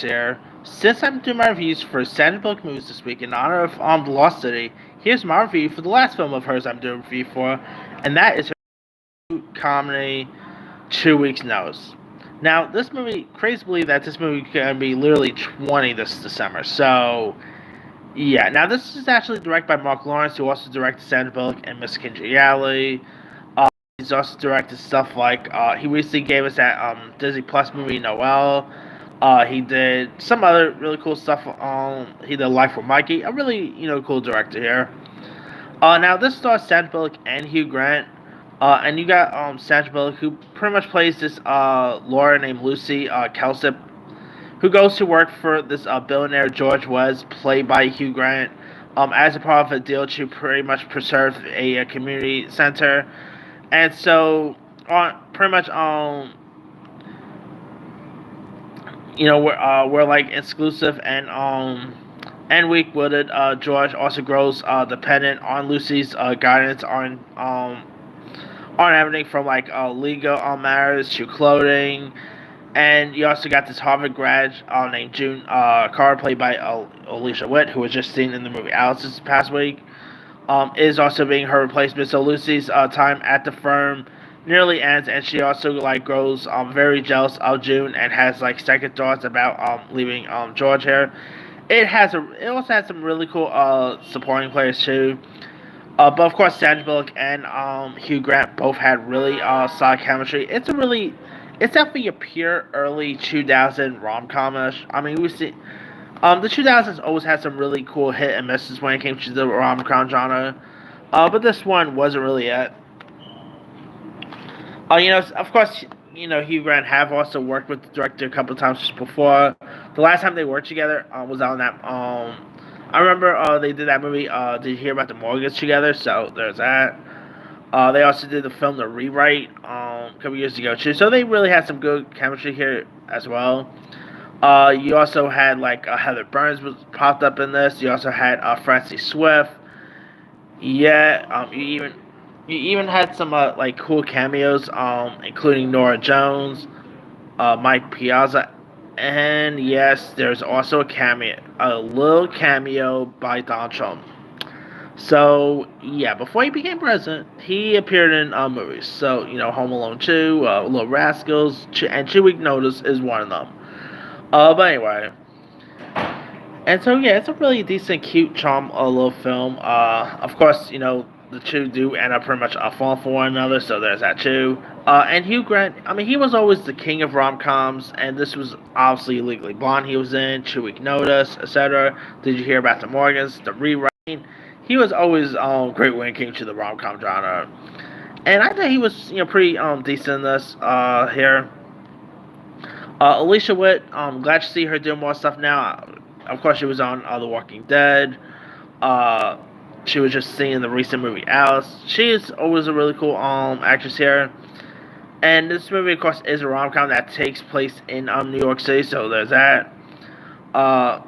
here. Since I'm doing my reviews for Sandra Bullock movies this week in honor of The Lost City, here's my review for the last film of hers I'm doing a review for, and that is her comedy 2 Weeks Notice. Now, this movie, crazy to believe that this movie is going to be literally 20 this December. So, yeah. Now, this is actually directed by Mark Lawrence, who also directed Sandra Bullock and Miss Congeniality. Uh, he's also directed stuff like, he recently gave us that Disney Plus movie, Noelle. He did some other really cool stuff. He did Life with Mikey, a really cool director here. Now this stars Sandra Bullock and Hugh Grant, and you got Sandra Bullock who pretty much plays this Laura named Lucy Kelsip, who goes to work for this billionaire George Wes, played by Hugh Grant, as a part of a deal to pretty much preserve a community center, and so pretty much we're like exclusive and weak-willed. George also grows dependent on Lucy's guidance on everything from like legal matters to clothing. And you also got this Harvard grad named June Carr, played by Alicia Witt, who was just seen in the movie Alice this past week. Is also being her replacement. So Lucy's time at the firm nearly ends, and she also like grows very jealous of June and has like second thoughts about leaving George here. It also has some really cool supporting players too. But of course, Sandra Bullock and Hugh Grant both had really solid chemistry. It's definitely a pure early 2000 rom-com-ish. I mean, we see the 2000s always had some really cool hit and misses when it came to the rom-com genre. But this one wasn't really it. Of course, Hugh Grant have also worked with the director a couple of times before. The last time they worked together was on that. I remember they did that movie. Did you hear about the Mortgage together? So there's that. They also did the film The Rewrite a couple years ago too. So they really had some good chemistry here as well. You also had like Heather Burns was popped up in this. You also had Francie Swift. Yeah. You even had some like cool cameos, including Nora Jones, Mike Piazza, and yes, there's also a little cameo by Donald Trump. So yeah, before he became president, he appeared in movies. So Home Alone 2, Little Rascals, and 2 Week Notice is one of them. But anyway, and so yeah, it's a really decent, cute, charm, little film. Of course, the two do end up pretty much falling for one another, so there's that too. And Hugh Grant, I mean, he was always the king of rom coms, and this was obviously Legally Blonde. He was in 2 Week Notice, etc. Did you hear about the Morgans, the Rewrite? He was always great when it came to the rom com genre, and I think he was pretty decent in this here. Alicia Witt, glad to see her doing more stuff now. Of course, she was on The Walking Dead. Uh, she was just seeing the recent movie Alice. She is always a really cool actress here. And this movie, of course, is a rom com that takes place in New York City, so there's that. Uh,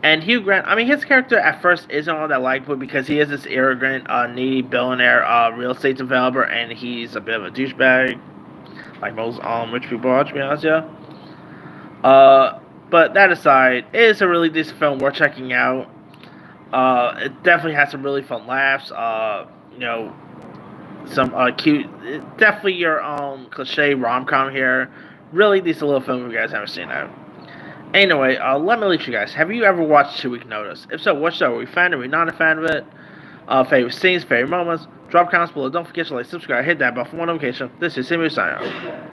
and Hugh Grant, I mean, his character at first isn't all that likable because he is this arrogant, needy billionaire real estate developer, and he's a bit of a douchebag, like most rich people are, to be honest, yeah. But that aside, it is a really decent film worth checking out. It definitely has some really fun laughs. Some cute, definitely your cliche rom com here. Really decent little film if you guys haven't seen that. Anyway, let me leave you guys. Have you ever watched 2 Week Notice? If so, what show? Are we a fan? Are we not a fan of it? Favorite scenes, favorite moments? Drop comments below. Don't forget to like, subscribe, hit that bell for more notification. This is Simmy signing out.